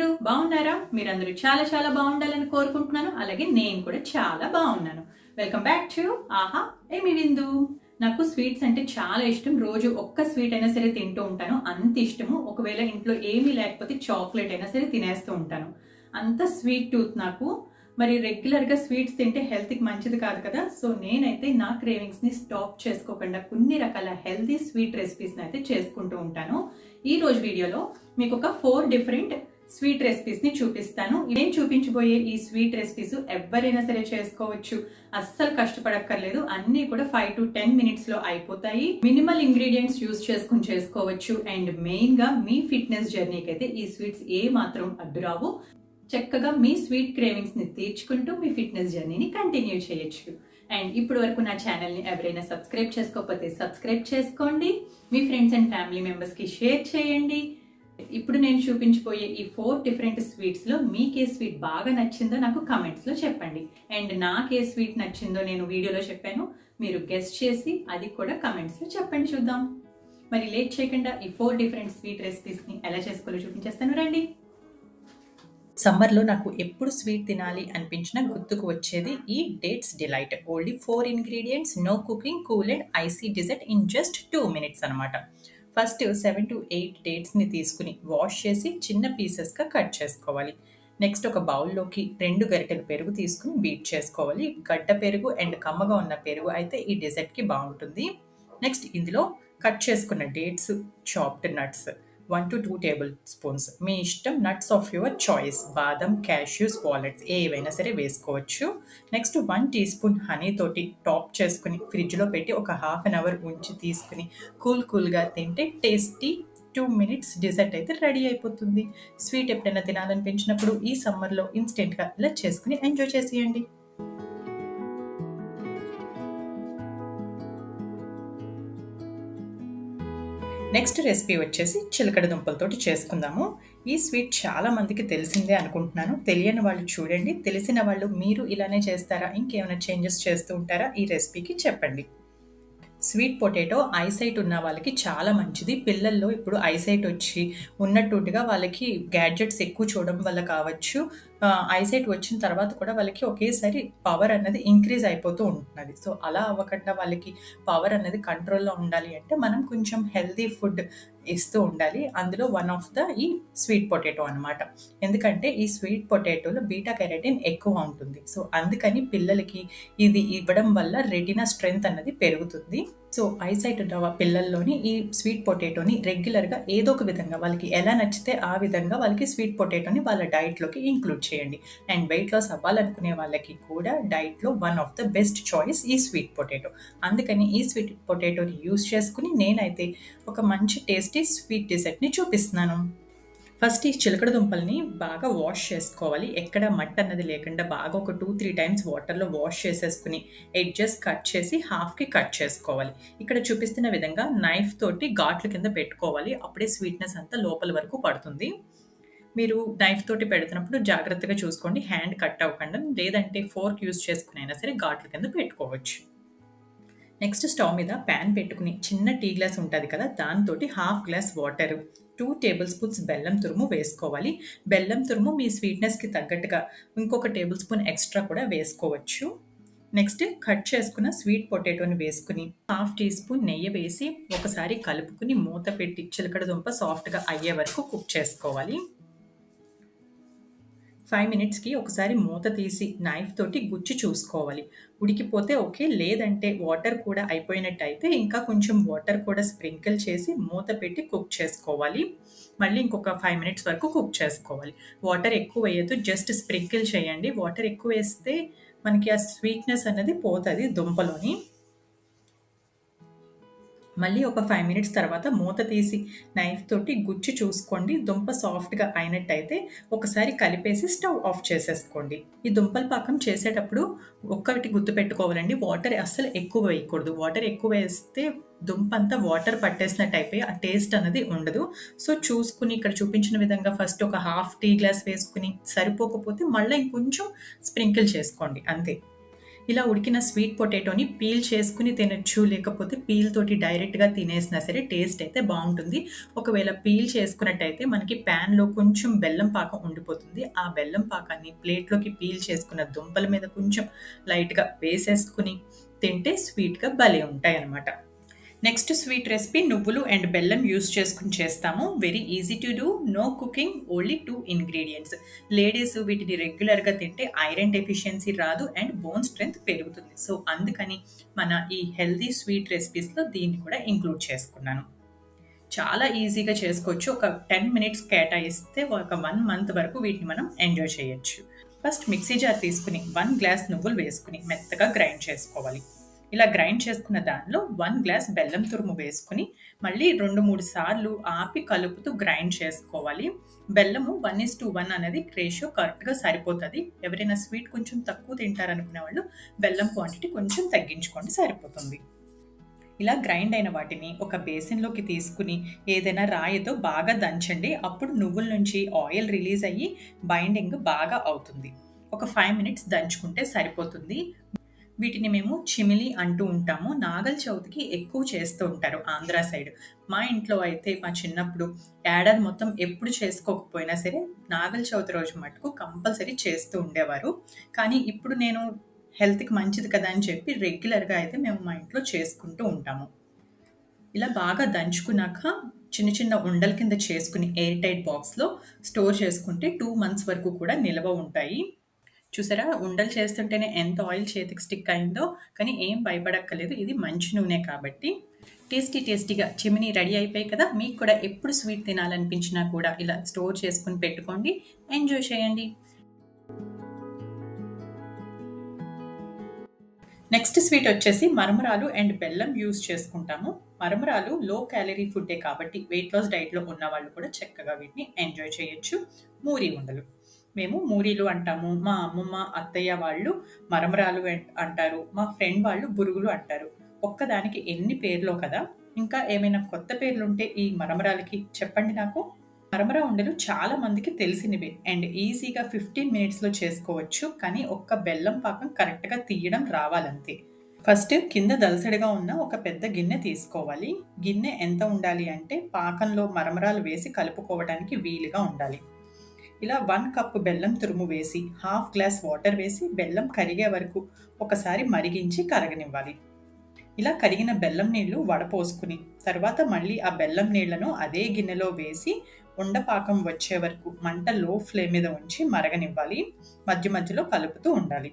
అందరూ బాగున్నారా? మీరందరూ చాలా చాలా బాగుండాలని కోరుకుంటున్నాను. అలాగే నేను కూడా చాలా బాగున్నాను. వెల్కమ్ బ్యాక్ టు ఆహా ఏమి విందు. నాకు స్వీట్స్ అంటే చాలా ఇష్టం. రోజు ఒక్క స్వీట్ అయినా సరే తింటూ ఉంటాను. అంత ఇష్టము. ఒకవేళ ఇంట్లో ఏమీ లేకపోతే చాక్లెట్ అయినా సరే తినేస్తూ ఉంటాను. అంత స్వీట్ టూత్ నాకు. మరి రెగ్యులర్ గా స్వీట్స్ తింటే హెల్త్ కి మంచిది కాదు కదా. సో నేనైతే నా క్రేవింగ్స్ ని స్టాప్ చేసుకోకుండా కొన్ని రకాల హెల్తీ స్వీట్ రెసిపీస్ అయితే చేసుకుంటూ ఉంటాను. ఈ రోజు వీడియోలో మీకు ఒక 4 డిఫరెంట్ స్వీట్ రెసిపీస్ ని చూపిస్తాను. నేను చూపించబోయే ఈ స్వీట్ రెసిపీస్ ఎవరైనా సరే చేసుకోవచ్చు. అస్సలు కష్టపడక్కర్లేదు. అన్ని కూడా 5 to 10 మినిట్స్ లో అయిపోతాయి. మినిమల్ ఇంగ్రీడియంట్స్ యూజ్ చేసుకుని చేసుకోవచ్చు. అండ్ మెయిన్ గా మీ ఫిట్నెస్ జర్నీకి అయితే ఈ స్వీట్స్ ఏ మాత్రం అడ్డురావు. చక్కగా మీ స్వీట్ క్రేవింగ్స్ ని తీర్చుకుంటూ మీ ఫిట్నెస్ జర్నీని కంటిన్యూ చేయొచ్చు. అండ్ ఇప్పటి వరకు నా ఛానల్ ని ఎవరైనా సబ్స్క్రైబ్ చేసుకోకపోతే సబ్స్క్రైబ్ చేసుకోండి. మీ ఫ్రెండ్స్ అండ్ ఫ్యామిలీ మెంబర్స్ కి షేర్ చేయండి. ఇప్పుడు నేను చూపించబోయే ఈ 4 డిఫరెంట్ స్వీట్స్ లో మీకే స్వీట్ బాగా నచ్చిందో నాకు కమెంట్స్ లో చెప్పండి. అండ్ నాకే స్వీట్ నచ్చిందో నేను వీడియోలో చెప్పాను, మీరు గెస్ట్ చేసి అది కూడా కమెంట్స్ లో చెప్పండి. చూద్దాం. మరి లేట్ చేయకుండా ఈ 4 డిఫరెంట్ స్వీట్ రెసిపీస్ ని ఎలా చేసుకోవాలో చూపించేస్తాను, రండి. సమ్మర్లో నాకు ఎప్పుడు స్వీట్ తినాలి అనిపించినా గుర్తుకు వచ్చేది ఈ dates delight. Only 4 ingredients, no cooking, cool and icy dessert in just 2 minutes అనమాట. ఫస్ట్ 7 to 8 డేట్స్ని తీసుకుని వాష్ చేసి చిన్న పీసెస్గా కట్ చేసుకోవాలి. నెక్స్ట్ ఒక బౌల్లోకి 2 గరిటెల పెరుగు తీసుకుని బీట్ చేసుకోవాలి. గడ్డ పెరుగు అండ్ కమ్మగా ఉన్న పెరుగు అయితే ఈ డెజర్ట్కి బాగుంటుంది. నెక్స్ట్ ఇందులో కట్ చేసుకున్న dates, chopped nuts 1 to 2 tablespoons, మీ ఇష్టం, నట్స్ ఆఫ్ యువర్ చాయిస్, బాదం, క్యాష్యూస్, వాలెట్స్ ఏవైనా సరే వేసుకోవచ్చు. నెక్స్ట్ 1 teaspoon హనీ తోటి టాప్ చేసుకుని ఫ్రిడ్జ్లో పెట్టి ఒక హాఫ్ అన్ అవర్ ఉంచి తీసుకుని కూల్గా తింటే టేస్టీ 2 minutes డిజర్ట్ అయితే రెడీ అయిపోతుంది. స్వీట్ ఎప్పుడైనా తినాలనిపించినప్పుడు ఈ సమ్మర్లో ఇన్స్టెంట్గా ఇలా చేసుకుని ఎంజాయ్ చేసేయండి. నెక్స్ట్ రెసిపీ వచ్చేసి చిలకడ దుంపలతోటి చేసుకుందాము. ఈ స్వీట్ చాలా మందికి తెలిసిందే అనుకుంటున్నాను. తెలియని వాళ్ళు చూడండి, తెలిసిన వాళ్ళు మీరు ఇలానే చేస్తారా, ఇంకేమైనా చేంజెస్ చేస్తూ ఉంటారా, ఈ రెసిపీకి చెప్పండి. స్వీట్ పొటాటో ఐసైట్ ఉన్న వాళ్ళకి చాలా మంచిది. పిల్లల్లో ఇప్పుడు ఐసైట్ వచ్చి ఉన్నట్టుగా వాళ్ళకి గ్యాడ్జెట్స్ ఎక్కువ చూడడం వల్ల కావచ్చు, ఐసైట్ వచ్చిన తర్వాత కూడా వాళ్ళకి ఒకేసారి పవర్ అన్నది ఇంక్రీజ్ అయిపోతూ ఉంటున్నది. సో అలా అవ్వకుండా వాళ్ళకి పవర్ అన్నది కంట్రోల్లో ఉండాలి అంటే మనం కొంచెం హెల్తీ ఫుడ్ ఇస్తూ ఉండాలి. అందులో వన్ ఆఫ్ ద ఈ స్వీట్ పొటాటో అనమాట. ఎందుకంటే ఈ స్వీట్ పొటాటోలో బీటా కెరటిన్ ఎక్కువ ఉంటుంది. సో అందుకని పిల్లలకి ఇది ఇవ్వడం వల్ల రెటినా స్ట్రెంగ్త్ అన్నది పెరుగుతుంది. సో ఐసైట్ ఉన్న పిల్లల్లోని ఈ స్వీట్ పొటాటోని రెగ్యులర్గా ఏదో ఒక విధంగా వాళ్ళకి ఎలా నచ్చితే ఆ విధంగా వాళ్ళకి స్వీట్ పొటాటోని వాళ్ళ డైట్లోకి ఇంక్లూడ్ చేయండి. అండ్ వెయిట్ లాస్ అవ్వాలనుకునే వాళ్ళకి కూడా డైట్లో one of the best choice ఈ స్వీట్ పొటాటో. అందుకని ఈ స్వీట్ పొటాటోని యూజ్ చేసుకుని నేనైతే ఒక మంచి టేస్టీ స్వీట్ డిజర్ట్ని చూపిస్తున్నాను. ఫస్ట్ ఈ చిలకడ దుంపల్ని బాగా వాష్ చేసుకోవాలి. ఎక్కడ మట్టి అన్నది లేకుండా బాగా ఒక 2-3 times వాటర్లో వాష్ చేసేసుకుని ఎడ్జెస్ కట్ చేసి హాఫ్కి కట్ చేసుకోవాలి. ఇక్కడ చూపిస్తున్న విధంగా నైఫ్ తోటి ఘాట్ల కింద పెట్టుకోవాలి. అప్పుడే స్వీట్నెస్ అంతా లోపల వరకు పడుతుంది. మీరు నైఫ్ తోటి పెడుతున్నప్పుడు జాగ్రత్తగా చూసుకోండి, హ్యాండ్ కట్ అవ్వకుండా. లేదంటే ఫోర్క్ యూజ్ చేసుకుని అయినా సరే ఘాట్ల కింద పెట్టుకోవచ్చు. నెక్స్ట్ స్టవ్ మీద ప్యాన్ పెట్టుకుని చిన్న టీ గ్లాస్ ఉంటుంది కదా, దాంతో హాఫ్ గ్లాస్ వాటర్, 2 tablespoons బెల్లం తురుము వేసుకోవాలి. బెల్లం తురుము మీ స్వీట్నెస్కి తగ్గట్టుగా ఇంకొక 1 tablespoon ఎక్స్ట్రా కూడా వేసుకోవచ్చు. నెక్స్ట్ కట్ చేసుకున్న స్వీట్ పొటాటోని వేసుకుని హాఫ్ టీ స్పూన్ నెయ్యి వేసి ఒకసారి కలుపుకుని మూత పెట్టి చిలకడ దుంప సాఫ్ట్గా అయ్యే వరకు కుక్ చేసుకోవాలి. 5 minutesకి ఒకసారి మూత తీసి నైఫ్ తోటి గుచ్చి చూసుకోవాలి. ఉడికిపోతే ఓకే, లేదంటే వాటర్ కూడా అయిపోయినట్టయితే ఇంకా కొంచెం వాటర్ కూడా స్ప్రింకిల్ చేసి మూత పెట్టి కుక్ చేసుకోవాలి. మళ్ళీ ఇంకొక 5 minutes వరకు కుక్ చేసుకోవాలి. వాటర్ ఎక్కువ వేయద్దు, జస్ట్ స్ప్రింకిల్ చేయండి. వాటర్ ఎక్కువ వేస్తే మనకి ఆ స్వీట్నెస్ అనేది పోతుంది దుంపలోని. మళ్ళీ ఒక 5 minutes తర్వాత మూత తీసి నైఫ్ తోటి గుచ్చి చూసుకోండి. దుంప సాఫ్ట్గా అయినట్టయితే ఒకసారి కలిపేసి స్టవ్ ఆఫ్ చేసేసుకోండి. ఈ దుంపల పాకం చేసేటప్పుడు ఒక్కటి గుర్తుపెట్టుకోవాలండి, వాటర్ అస్సలు ఎక్కువ వేయకూడదు. వాటర్ ఎక్కువ వేస్తే దుంప అంతా వాటర్ పట్టేసినట్టు అయిపోయి ఆ టేస్ట్ అనేది ఉండదు. సో చూసుకుని ఇక్కడ చూపించిన విధంగా ఫస్ట్ ఒక హాఫ్ టీ గ్లాస్ వేసుకుని సరిపోకపోతే మళ్ళీ ఇంకొంచెం స్ప్రింకిల్ చేసుకోండి, అంతే. ఇలా ఉడికిన స్వీట్ పొటాటోని పీల్ చేసుకుని తినొచ్చు, లేకపోతే పీల్ తోటి డైరెక్ట్‌గా తినేసినా సరే టేస్ట్ అయితే బావుంటుంది. ఒకవేళ పీల్ చేసుకున్నట్టయితే మనకి ప్యాన్‌లో కొంచెం బెల్లం పాకం ఉండిపోతుంది. ఆ బెల్లం పాకాన్ని ప్లేట్‌లోకి పీల్ చేసుకున్న దుంపల మీద కొంచెం లైట్‌గా వేసేసుకుని తింటే స్వీట్‌గా భలే ఉంటాయన్నమాట. నెక్స్ట్ స్వీట్ రెసిపీ నువ్వులు అండ్ బెల్లం యూస్ చేసుకుని చేస్తాము. Very easy to do, no cooking, only 2 ingredients. Ladies వీటిని రెగ్యులర్గా తింటే ఐరన్ డెఫిషియన్సీ రాదు అండ్ బోన్ స్ట్రెంగ్త్ పెరుగుతుంది. సో అందుకని మన ఈ హెల్దీ స్వీట్ రెసిపీస్లో దీన్ని కూడా ఇంక్లూడ్ చేసుకున్నాను. చాలా ఈజీగా చేసుకోవచ్చు. ఒక 10 మినిట్స్ కేటాయిస్తే ఒక 1 మంత్ వరకు వీటిని మనం ఎంజాయ్ చేయొచ్చు. ఫస్ట్ మిక్సీ జార్ తీసుకుని 1 గ్లాస్ నువ్వులు వేసుకుని మెత్తగా గ్రైండ్ చేసుకోవాలి. ఇలా గ్రైండ్ చేసుకున్న దానిలో 1 గ్లాస్ బెల్లం తురుము వేసుకుని మళ్ళీ 2-3 సార్లు ఆపి కలుపుతూ గ్రైండ్ చేసుకోవాలి. బెల్లము 1:1 అనేది రేషియో కరెక్ట్గా సరిపోతుంది. ఎవరైనా స్వీట్ కొంచెం తక్కువ తింటారనుకునే వాళ్ళు బెల్లం క్వాంటిటీ కొంచెం తగ్గించుకోండి, సరిపోతుంది. ఇలా గ్రైండ్ అయిన వాటిని ఒక బేసిన్లోకి తీసుకుని ఏదైనా రాయితో బాగా దంచండి. అప్పుడు నువ్వుల నుంచి ఆయిల్ రిలీజ్ అయ్యి బైండింగ్ బాగా అవుతుంది. ఒక 5 మినిట్స్ దంచుకుంటే సరిపోతుంది. వీటిని మేము చిమిలి అంటూ ఉంటాము. నాగల చవితికి ఎక్కువ చేస్తూ ఉంటారు ఆంధ్ర సైడ్. మా ఇంట్లో అయితే మా చిన్నప్పుడు ఏడాది మొత్తం ఎప్పుడు చేసుకోకపోయినా సరే నాగల చవితి రోజు మటుకు కంపల్సరీ చేస్తూ ఉండేవారు. కానీ ఇప్పుడు నేను హెల్త్కి మంచిది కదా అని చెప్పి రెగ్యులర్గా అయితే మేము మా ఇంట్లో చేసుకుంటూ ఉంటాము. ఇలా బాగా దంచుకున్నాక చిన్న చిన్న ఉండల కింద చేసుకుని ఎయిర్ టైట్ బాక్స్లో స్టోర్ చేసుకుంటే 2 మంత్స్ వరకు కూడా నిల్వ ఉంటాయి. చూసారా, ఉండలు చేస్తుంటేనే ఎంత ఆయిల్ చేతికి స్టిక్ అయిందో, కానీ ఏం భయపడక్కర్లేదు, ఇది మంచి నూనె కాబట్టి. టేస్టీగా చిమినీ రెడీ అయిపోయి కదా. మీకు కూడా ఎప్పుడు స్వీట్ తినాలనిపించినా కూడా ఇలా స్టోర్ చేసుకుని పెట్టుకోండి, ఎంజాయ్ చేయండి. నెక్స్ట్ స్వీట్ వచ్చేసి మరమరాలు అండ్ బెల్లం యూస్ చేసుకుంటాము. మరమరాలు లో క్యాలరీ ఫుడ్డే కాబట్టి వెయిట్ లాస్ డైట్లో ఉన్న వాళ్ళు కూడా చక్కగా వీటిని ఎంజాయ్ చేయొచ్చు. మూరి ఉండలు మేము మూరీలు అంటాము. మా అమ్మమ్మ అత్తయ్య వాళ్ళు మరమరాలు అంటారు. మా ఫ్రెండ్ వాళ్ళు బురుగులు అంటారు. ఒక్కదానికి ఎన్ని పేర్లో కదా. ఇంకా ఏమైనా కొత్త పేర్లుంటే ఈ మరమరాలకి చెప్పండి నాకు. మరమరా ఉండలు చాలా మందికి తెలిసినవే అండ్ ఈజీగా 15 మినిట్స్లో చేసుకోవచ్చు. కానీ ఒక్క బెల్లం పాకం కరెక్ట్గా తీయడం రావాలంతే. ఫస్ట్ కింద దలసడిగా ఉన్న ఒక పెద్ద గిన్నె తీసుకోవాలి. గిన్నె ఎంత ఉండాలి అంటే పాకంలో మరమరాలు వేసి కలుపుకోవడానికి వీలుగా ఉండాలి. ఇలా 1 కప్పు బెల్లం తురుము వేసి 1/2 గ్లాస్ వాటర్ వేసి బెల్లం కరిగే వరకు ఒకసారి మరిగించి కరగనివ్వాలి. ఇలా కరిగిన బెల్లం నీళ్లు వడపోసుకుని తర్వాత మళ్ళీ ఆ బెల్లం నీళ్లను అదే గిన్నెలో వేసి ఉండపాకం వచ్చే వరకు మంట లో ఫ్లేమ్ మీద ఉంచి మరగనివ్వాలి. మధ్య మధ్యలో కలుపుతూ ఉండాలి.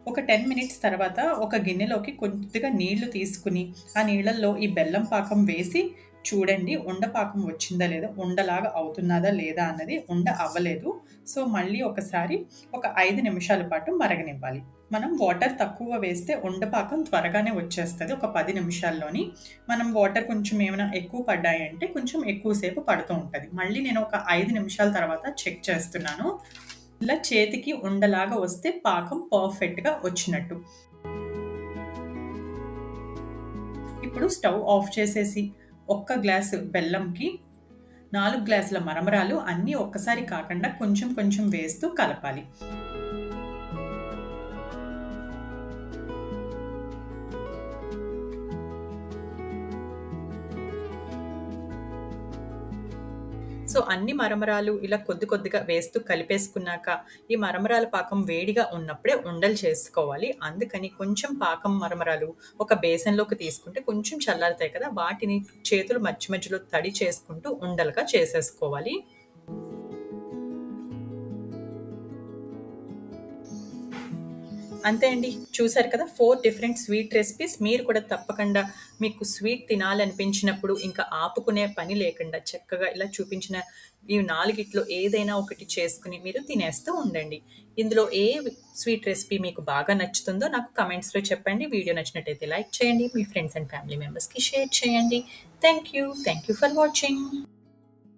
ఒక 10 మినిట్స్ తర్వాత ఒక గిన్నెలోకి కొద్దిగా నీళ్లు తీసుకుని ఆ నీళ్లలో ఈ బెల్లం పాకం వేసి చూడండి, ఉండపాకం వచ్చిందా లేదా, ఉండలాగా అవుతున్నదా లేదా అన్నది. ఉండ అవ్వలేదు. సో మళ్ళీ ఒకసారి ఒక 5 నిమిషాల పాటు మరగనివ్వాలి. మనం వాటర్ తక్కువ వేస్తే ఉండపాకం త్వరగానే వచ్చేస్తుంది, ఒక 10 నిమిషాల్లోని. మనం వాటర్ కొంచెం ఏమైనా ఎక్కువ పడ్డాయంటే కొంచెం ఎక్కువసేపు పడుతూ ఉంటుంది. మళ్ళీ నేను ఒక 5 నిమిషాల తర్వాత చెక్ చేస్తున్నాను. ఇలా చేతికి ఉండలాగా వస్తే పాకం పర్ఫెక్ట్గా వచ్చినట్టు. ఇప్పుడు స్టవ్ ఆఫ్ చేసేసి 1 గ్లాసు బెల్లంకి 4 గ్లాసుల మరమరాలు అన్నీ ఒక్కసారి కాకుండా కొంచెం కొంచెం వేస్తూ కలపాలి. సో అన్ని మరమరాలు ఇలా కొద్దిగా వేస్తూ కలిపేసుకున్నాక ఈ మరమరాల పాకం వేడిగా ఉన్నప్పుడే ఉండలు చేసుకోవాలి. అందుకని కొంచెం పాకం మరమరాలు ఒక బేసన్లోకి తీసుకుంటే కొంచెం చల్లారుతాయి కదా, వాటిని చేతులు మధ్య మధ్యలో తడి చేసుకుంటూ ఉండలుగా చేసేసుకోవాలి. అంతే అండి, చూసారు కదా 4 డిఫరెంట్ స్వీట్ రెసిపీస్. మీరు కూడా తప్పకుండా మీకు స్వీట్ తినాలనిపించినప్పుడు ఇంకా ఆపుకునే పని లేకుండా చక్కగా ఇలా చూపించిన ఈ 4గిట్లో ఏదైనా ఒకటి చేసుకుని మీరు తినేస్తూ ఉండండి. ఇందులో ఏ స్వీట్ రెసిపీ మీకు బాగా నచ్చుతుందో నాకు కమెంట్స్లో చెప్పండి. వీడియో నచ్చినట్టయితే లైక్ చేయండి, మీ ఫ్రెండ్స్ అండ్ ఫ్యామిలీ మెంబర్స్కి షేర్ చేయండి. Thank you for watching.